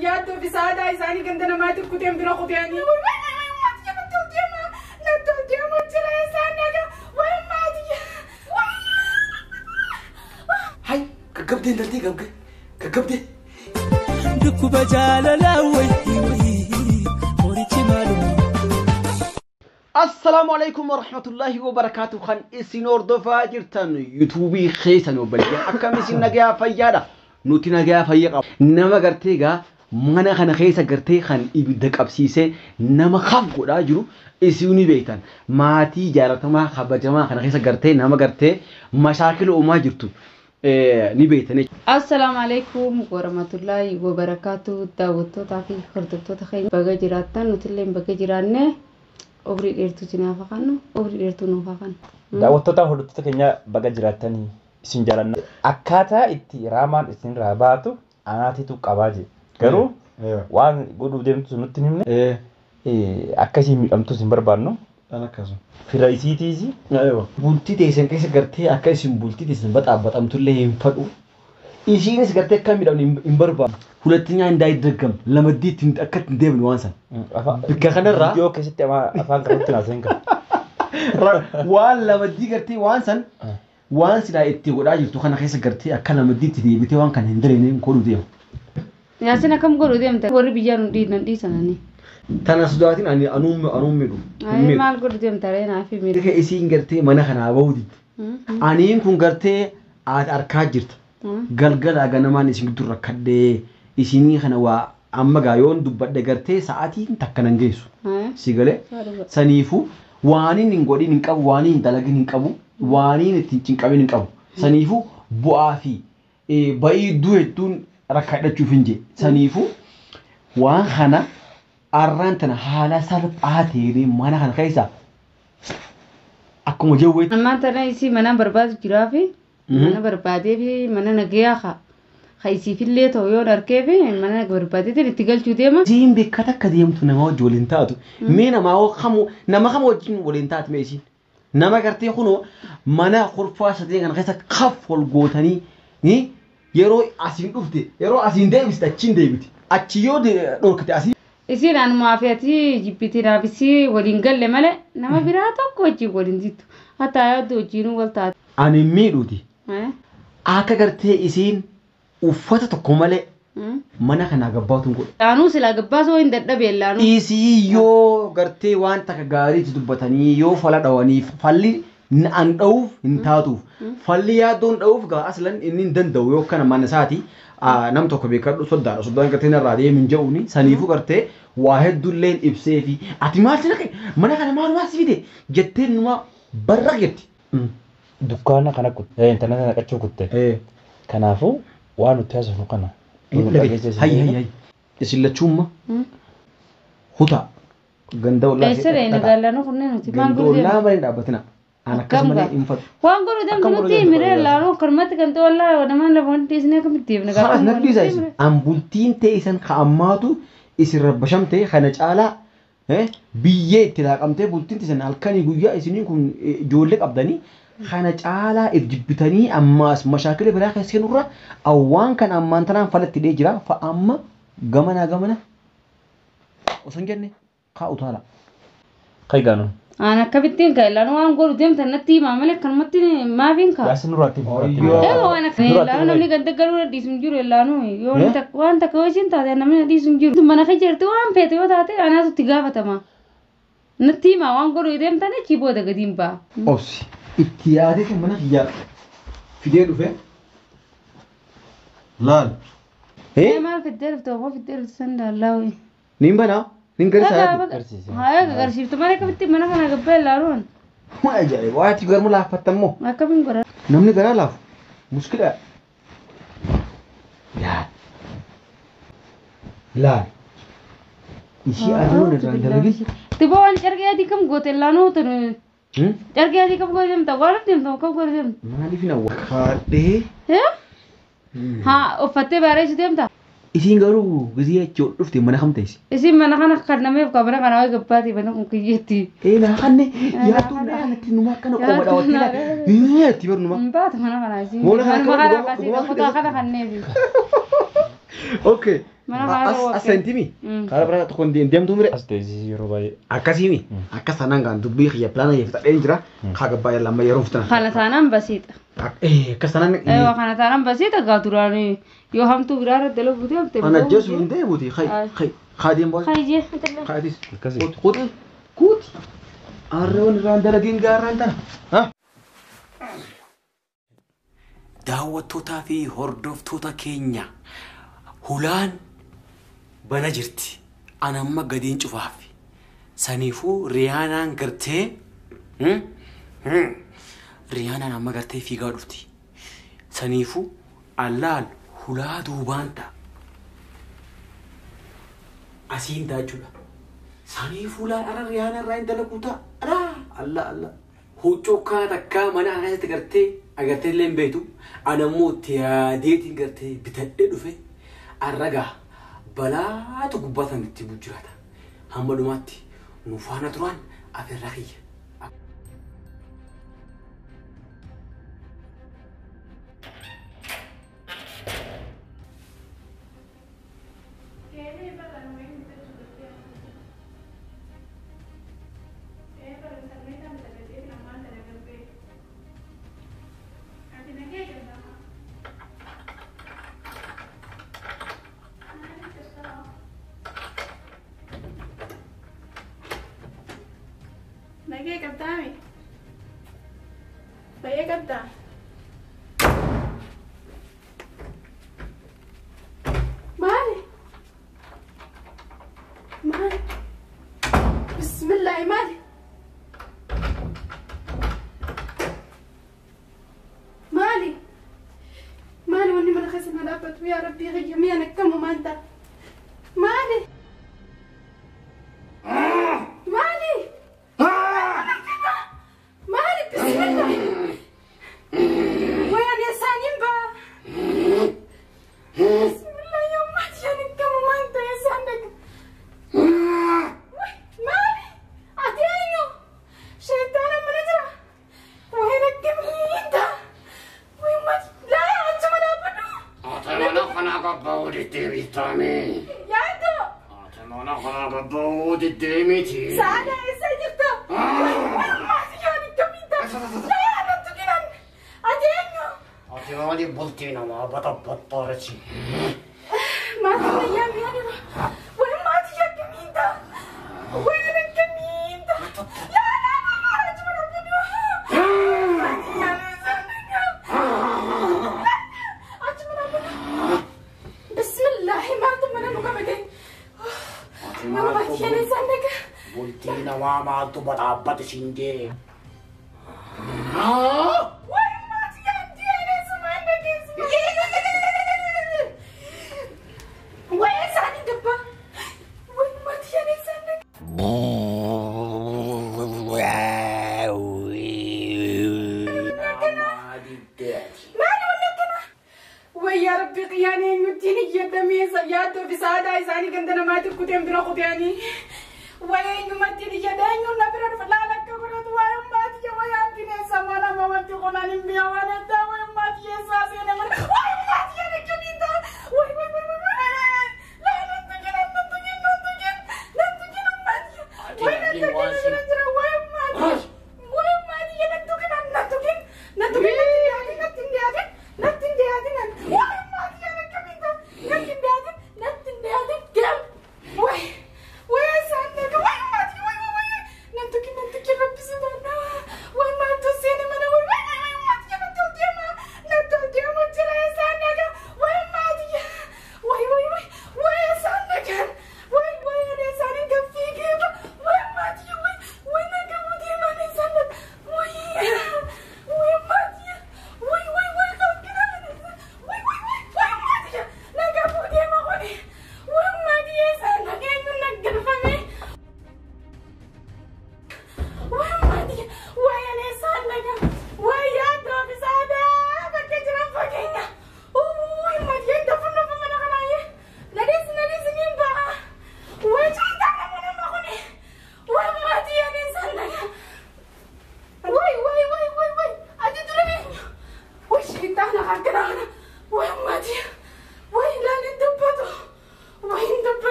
يادو في ساعة إساني كندنا ما تكتيم بنا خطياني هاي كقبدي انتي كقبدي دكو بجال لاوي السلام عليكم ورحمة الله وبركاته خان اسنور دفاجر تن يوتيوبي خيسن وبلجن اكم سن نجا فيادا نوتي نجا فيقا نما غرتيغا مانا خنا خيسا غرتي خان يبد قبسيسه نما خف غدا جرو اسوني بيتان ماتي جارتما خبجما خنا خيسا غرتي نما غرتي مشاكل وما جرتو ني بيتني السلام عليكم ورحمة الله وبركاته دعوتو تاكي خردتو تخي بغا جراتان نوتلين بغا جرانه أبري إرتو جنافا خانو أبري إرتو نوفا خان دعوتو تا خردتو كنيا بغا جراتاني سنجاران أكاتا إتي رامان إسن راباتو أناتي تو قباجي غرو وان غدو ديمتو نوتنيمني أكاسي ميقامتو سنبربانو أنا كازو في رئيسيتيزي أيوة بولتي تيسن كيس غرتي أكاسي بولتي تيسن بطعم تولي ينفدو إيشينيس غرتي كامي داون ينبربان ሁለተኛ እንዳይደገም ለመዲት እንተከት እንደምን ዋንሳ በከነራ ቪዲዮ ከስተ አፋን ከሩትና ዘንጋ ዋን ለመዲ ገርቲ ዋንሰን ዋንስ ላይ እቲ ወዳ ይርቱ ከነ ከሰ ገርቲ አከለ መዲት ዲቢቴ ዋን ከነ እንደረኔም ኮዱ ዲዮ ያሰና ከም ጎሩ ዲም ተ ወሪ ቢያኑ ዲ ሰናኒ ተነስዷቲን አኑም ሜዱ አይ ማል ጎሩ ዲም ተሬና አፊ ሜዱ ከኢሲን ገርቲ መነ ከና በውዲት አኒን ኩን ገርቲ አርካ ጅርት galgal aganaman isin durra kadde isini kana wa amma gayon dubadde garte sa'atin takkanan geesu sigale sanifu waanin ingodi nin qabu waanin dalagin nin qabu waanin itin qabin nin qabu sanifu bu'afi bai duhetun rakadachu finje sanifu waan khana arrantana hala salphaatee mana kana kaisa akkuma jawwe amma tana isi mana barbaadu jiraafi mana barbaadee fi mana nagayaa خايسي في اللي تويون أركبه mana barbaadee itti galchuu deema jiin beekata akka deemtu nama wajji waliin taatu mee nama wajjin waliin taatu meeshin nama gartee kuno mana khurfaa sadeen kan keessa kaf wal gootanii yeroo asiin dhufte yeroo asiin deebiste achiin deebite achi yoo dhorkate asii isiin anumaa fi ati jibbiti naafisi waliin galle malee nama biraa tokko wajjin waliin jittu hatta yaaddu wajjinuu wal taate ani miidhuuti akka gartee isiin uffata tokko malee mana kana gabbaatuun godhe. Laanuu sila gabbaasoo hin dadhabee laanuu. Isii yoo gartee waan takka gaarii dubbatanii yoo fala dhawaniif falli an dhawuuf hin taatuuf falli yaaddoon dhawuuf gaa aslan inni hin danda'u yoo kana mana isaati nam tokko beekadhu soddaan gartee narraa deemin jedhuuni saniifuu gartee waa hedduulleen ibsee fi ati maalti naqe mana kana maalumaa si fide jettee numa barra jetti. Dukkaana kana kutte intarneeta naqachuu kutte kanaafuu waan nuti haasofnu kana hayy isilachumma huta ganda wala leesere ina galano kunne nuti maal gurdi wala ma dhabatina ana kasmane infat waan gurdi dem nuti mire laano karmat ganda wala wadaman la bonti isne kamitti ibna gafa nabdi zais am bultiin te isan khaamatu isirabashamte khana caala biyye tilaqamte bultiin isan halkani guyya isini kun joolle qabdani خنا تعالى إجبتني أماس مشاكل بلا خسين ورا أوان كان أمان ترى فلت تدي جرا فأما جمنا وسنجني خاو طالع خيجانو أنا كبتين كلا نو أنا قول ديم تنتي ما ملك كلمتني ما بينك بس نوراتي إيه أنا كلا نملي قد قالوا دي سنجور لا نو يوم تك وان تكويشين تاذي نملي دي سنجور ثم أنا خيجرت وان بيتي وتاذي أنا تتجاوب تما نتي ما وان قول ديم تاني كيبو ده قديم با أوسي اتيادك منك يا فيديو دوفه لال ايه ما في الدرب تو في الدرب سند الله نيم بنا نين غير ساعه هاي غير شفت مالك بنتي منك انا قبل لارون ما اجي واحد غير ملا فتمو ما كبن غير نمني غير لا مشكله لا إشي أنا ندري تبغى أن أرجع دي كم قلت لانو تن أرجع دي كم قلت جم تقول تيم تو كم قلت جم ما دي فينا وخاده ها وفتة بارش تيم تا إشي نقولوا غزية جود رفتي ما نخم تيس إشي ما نخنا خدنا ميف كبرنا كنا ويا قبادي بنا ممكن يتي إيه نخني يا تو نخنا تنوما كنا أول أول كلا إيه تبر نوما بعد ما نخنا إشي ما نخنا كاسي نخطا خنا خنّي بي Okay. Mana baay'ee Asentimi. Karaa biraa tokko deemtu mire. As teessii yeroo baay'ee. Akkasimi. Akkas tanaan gaan dubbii xiyya pilaana yeeffatee jira. Kaga baay'ee lama yeroo fitana. Kana taanaan basiidha. Akkas tanaan. Kana taanaan basiidha gaa duraan yoo hamtuu biraa irratti dalaguuti hamte. Kana jeesu hin deemuuti. Kaadeen boos. Kaayjee. Kaadis. Akkasii. Kuuti. Arroon irraan dalagiin gaarraan tana. Daawwattootaa fi hordoftoota keenya hulaan bana jirti. Anamma gadiin cufaaf. Saniifuu Riyaanaan gartee Riyaanaan amma gartee fiigaa dhufti. Saniifuu allaal hulaa duubaan ta'a. Asiin taachuudha. Saniifuu laal ara Riyaanaan irraa hin dalaguu ta'a. Allah. Huccuu takkaa mana keessatti gartee agartee illee hin beektu. Anammoo itti yaadeetiin gartee bitadhee dhufe arragaa balaatu gubbatan itti bujjiraata. Hamma dhumaatti nu faana turaan afirraa kiyya. Nagee qabdaami. Baay'ee qabdaa. Maali? Maali? Bismillaahi maali? Maali? Maali wanni mana keessa na dhaabbatu yaa Rabbii kiyya mi'a nakkamu maanta. Maali?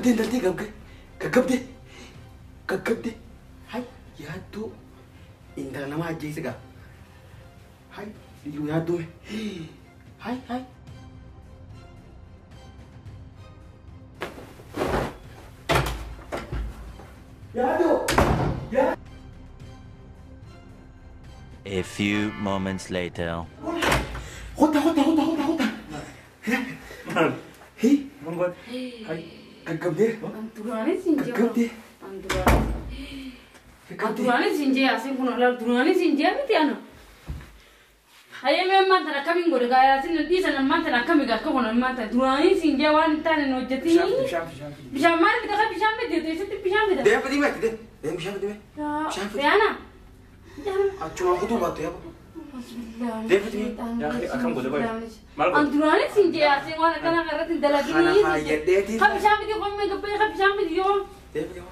gaggabdee intaltee gaggabdee hay yaaddu intala nama ajjeese gaa hay iyyuu yaaddu hay A few moments later. Hota. Hey, Mongol. gaggabdee. Duraanis hin jiru. Gaggabdee. Duraanis hin jiru. Asin kun olaa duraanis hin jiru miti ana. Hayyee maanta akkamiin godhe gaayaa asin dhiisan maanta akkamiin akka kun maanta duraanis hin jiru waan taane hin hojjetin. Bishaan maal bita bishaan bita teessitti bishaan bita. Deem fidime. Bishaan fidime. Deana. Achuma kutuu baattu yaaba. Deem fidime. Akkam godhe boy. An duraanis hin jiru asin waan akkana irratti dalagini. Kana fayyaddeeti. Bishaan bita qommee gabbee bishaan bita yoo. Deem fidime.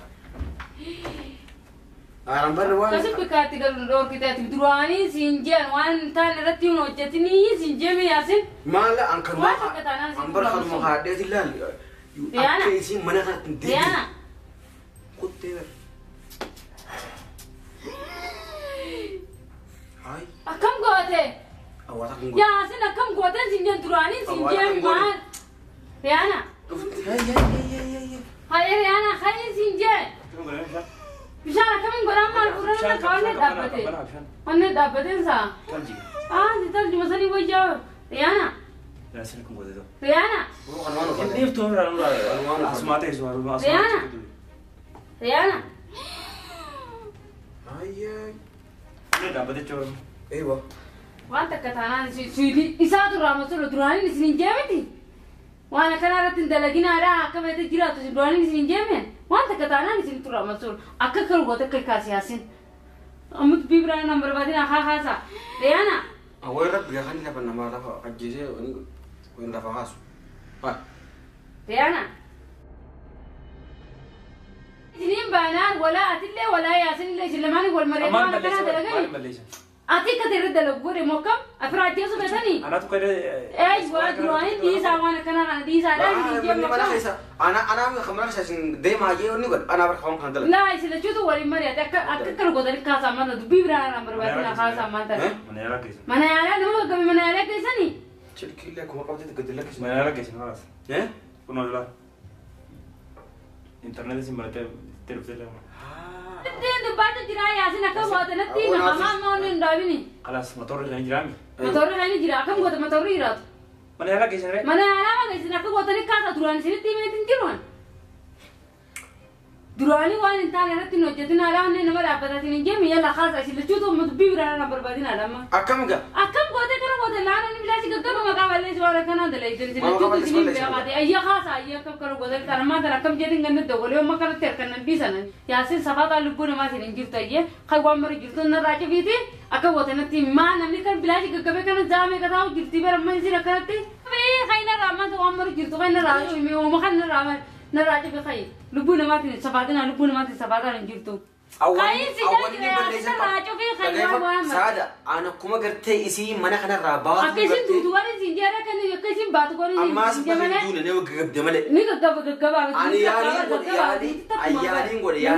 Aram barra waan. Kasi bikaatti galuun dhoorkitaati duraanii siin jeen waan taan irratti hin hojjetinii siin jeeme yaasin. Maala an kanuma an bar kanuma haadheeti laal. Akka isiin mana kanatti hin deebiin. Deana. Kuttee bar. Hai. Akkam goote? Awwaata kun Yaasin akkam goote siin jeen duraanii siin jeeme maal? Deana. Haye Deana haye siin jeen. Bishaan akkamiin godhaan maal fuudhanii akka wanne dhaabbate? Wanne dhaabbateen saa? Sital juma sanii wayyaa. Deana. Yaasin kun godhe. Deana. Indiif tuun raan asmaatee suwaru asmaatee. Deana. Ayyee. Ne dhaabbate choo. Eewa. Waan takka taanaan isaatu raamatu duraanii isin hin jeemiti. Waan akkana irratti hin dalaginaadha akka beete jiraatu duraanii isin hin jeemeen. Waan takka taanaan isin raamatu akka kan goota akka kaasiyaasin. Ammut bibiraan nan barbaadin haa haasa. Deana. Awwaarra biyya kan lafa namaa lafa ajjeesee wani lafa haasu. Deana. Isiniin baanaan walaa atillee walaa yaasinillee isin lamaanii wal mareetu waan akkanaa dalagani. Ati akka ta'e dalagu godhe mokkam afira ajjeesu beetanii. Anaatu kade. Waa duraanii dhiisaa waan akkanaa dhiisaadhaan isin jeemu mokkam. Ana kamara keessa deemaa jee onni godhe ana barka waan kana dalagu. Laa isin lachuutu waliin mari'ate akka kana godhanii kaasaa maanta dubbii biraan aan barbaadina kaasaa maanta. Mana yaalaa keessa. Mana yaalaa nama gaggabee mana yaalaa keessanii. Chilkiillee kuma qabdee gadi lakkisa. Mana yaalaa keessa haras. Kunoo jira. Internet sin baratee televiziyoon lama. Ittiin dubbaatu jira yaasin akka gootanatti hamaa moonni hin dhaabini. Kalas motorri kan jiraami. Motorri kan jira akkam goota motorri jiraatu. Mana yaalaa keessa ree. Mana yaalaa maga isin akka gootanii kaasaa duraan isinitti himeetiin jiruun. Duraanii waan hin taane irratti hin hojjetin alaa wanneen nama dhaabbataatiin hin jeemi yalla kaasaa isin lachuutu dubbii biraan na barbaadin alama. Akkam gaa. Akkam goote kana goote laana ni bilaasi gaggaba maqaa balleessi waan akkanaa dalaytan isin lachuutu isiniin beekaate ayya kaasaa ayya akkam kana goote kana maanta akkam jedhin ganna dawwalee amma kanatti harkannan dhiisan yaasin safaataa lubbuu namaatiin hin jirtu ayyee kan waan mara jirtu narraa cifiiti akka goote natti maa namni kan bilaasi gaggabee kana zaamee kataa'u jirtii bara amma isin akkanatti. Kainarraa maanta waan mara jirtu kainarraa ooma kan narraa cife kayi lubbuu namaatiin safaatinaa lubbuu namaatiin safaataan hin jirtu. Awwanni balleessan saada aan akkuma gartee isii mana kanarraa baatu. Akka isin tuutu waan isin jeera kan akka isin baatu waan isin ammaas bakka duune ne gaggabde malee. Ni gaggaba. Ani yaaliin godhe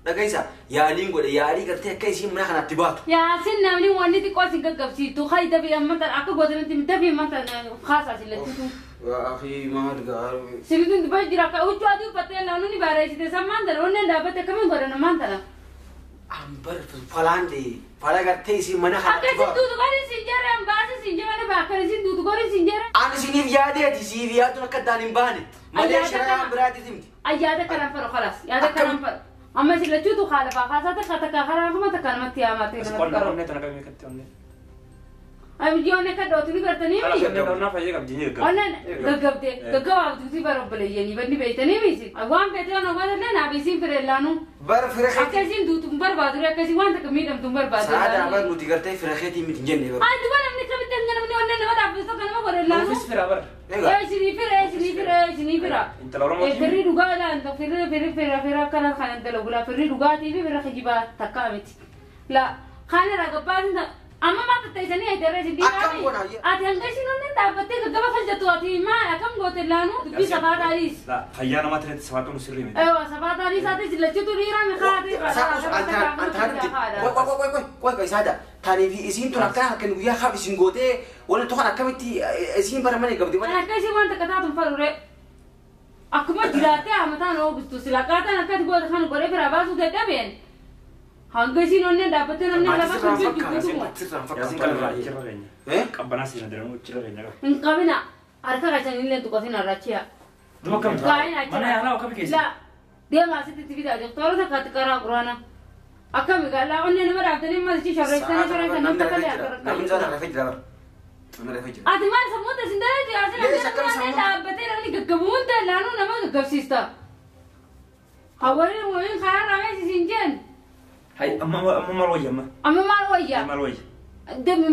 dhagaysa yaaliin godhe yaalii gartee akka isiin mana kanatti baatu. Yaasin namni wanni xiqqoo isin gaggabsiitu kayi dabii ammata akka gootanatti dabii ammata kaasaa isin lachuutu. Akhi maal gaar. Sirriin dubaa jira akka huccuu adii uffattee laanuu ni baareessite sammaan dhala onneen dhaabbatte akkamiin godhana maan tala. Ambar falaan ta'e fala gartee isiin mana kanatti baatu. Akka isin duutu goori isin jeera baasa isin jeera bakka isin duutu goori isin jeera. Ani isiniif yaadeeti siif yaadduun akka addaan hin baane. Malee shiraan biraatiif himti. Ayyaada kanaan faru khalas yaada kanaan faru. Amma isin lachuutu haala baafaasaa takka karaa kuma takka namatti yaamate namatti qabu. Qonna onnee tana qabee katte onnee. Abiyyoon akka dhootni gartanii mi? Qonna fayyee qabdi ni gaggaba. Onneen gaggabde gaggabaa duuti barobboleeyyanii banni beeytanii misi. Waan beetee waan waan illee naa beesiin fireellaanu. Bar fireetii. Akkasiin duutu hin barbaadu akkasii waan takka miidhamtu hin barbaadu. Saada bar nuti gartee fireetii miti hin jenne bar. Ay duba namni kamitti hanga namni onneen nama dhaabbisu tokko nama godhellaanu. Ofis fira bar. Isinii fira. Intala Oromoo. Firri dhugaadhaan firri akkana kanan dalagula firri dhugaatii fi firra kijibaa takkaa miti. La kana raga baasin أما ما تتيسني هاي ترى جدي كامي أتهنجر شنو نندا بتي كجبا فجتوا أتي ما أكم قلت لانو تبي سبعة عريس لا خيانة ما تريد سبعة مسلمين أيوة سبعة عريس أتي جلتي تريرا مخاطي كوي هذا تاني في إسين تناكها كان ويا خاب إسين قوتي ولا تخان أكمتي إسين برماني قبضي ما أنا كيسي وانت كتاتم فرورة أكمل جلاتي أمتان أو بستوسلا كاتا نكت قوت خان قريب راباسو تدبين هنگشي نونن دابتن نونن لبا كنجي جوتو ياسين كلام راي كيف رأيني كابنا سينا درمو كيف رأيني إن قبنا أركا كاشان إلين تقصين الراتشيا دم كم mana أنا وكم كيس لا dia masih TV dah doktor tu kata kerana corona akam gala onne nomor abdani masih syarif sana nam tak kali namun saya refej driver nama refej adi mana semua tu sendiri je asal nama dah betul ni kebun tu lalu nama kebsista awalnya mungkin khayal ramai si sinjen هاي أما مروية ما maluaya مروية demi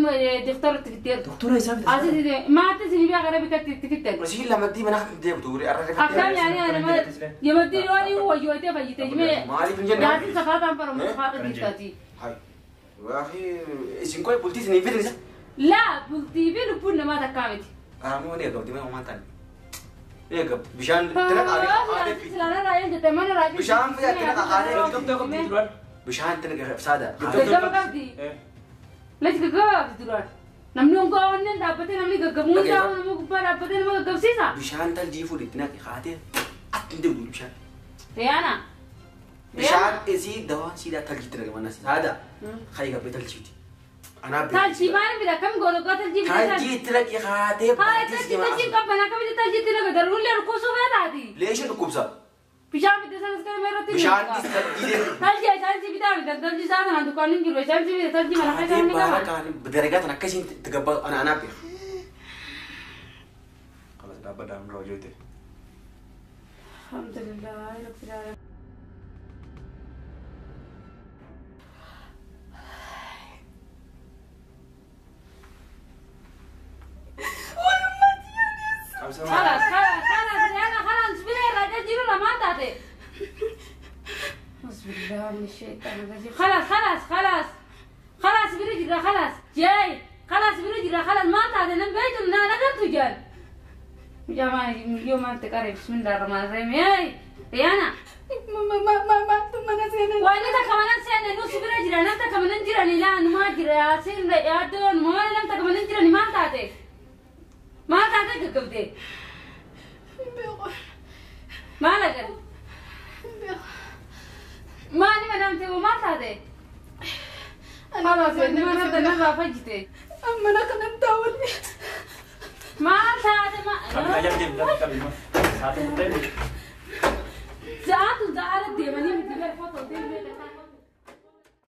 doktor Twitter دكتورة يسافر asal itu mata sini biar kerana biar Twitter رسيل لما دي مناخ دي بتوري akam yani ana ya mati wani huwa yote fajite jime مالي بنجنا jadi safata ampara safata kitati واخي إسين كوي بولتي سنين فيدرس لا بلتي في لبون ما تكامت مو نيجا قبضي ما هو تاني نيجا بشان تلك عليه سلالة رايح جت mana رايح بشان فيها تلك عليه كم تقوم تدرون بشان تلك فسادة Gagab kadi. Lagi gagab tiduran. Namni orang kau ni dapatin namni gagab muda, namu kupar dapatin namu gagab sisa. بشان تلجيفو لتنا خاطر أتندي ودول بشان Riana. بشان إزي دوان سيدا تلجي تلك ما ناس هذا خايقة بتلجيتي أنا Tal si mana bila kamu golo kau tal jibi tal. تلجي تلك خاطر Hai tal jibi kau mana kamu tal jibi tal gak darul le ruku suwe tadi. ليش الكوبسة Pisah kita sana sekarang merah tidur. بشان تلجي Tal jibi tal jibi sana hantu kau ni jual tal jibi mana kau هذه ni بارك kau. أنا بدرجات أنا كشين تقبل أنا بيه خلاص دابا دام روجوتي Alhamdulillah, Rabbil alamin. خلاص Riana خلاص سبيل راجع جيرو لما تاتي. بسم الله من الشيطان الرجيم خلاص برجع خلاص جاي خلاص برجع خلاص ما تاتي نم بيتنا نقدر تجار. جماعة يوم أنت قريب بسم الله الرحمن الرحيم ياي Riana ما تمنا سينا وأنا تكمن سنة نوسي برجع أنا تكمن جرا نلا نما جرا سين يا دون ما أنا تكمن جرا نما تاتي كقبضي ما لقى ما أنا منامتي وما تاتي خلاص ما نبدأ نبغى فجتي أما أنا كنت داولي ما تاتي ما خلينا نجيب لك كلمة ساعتين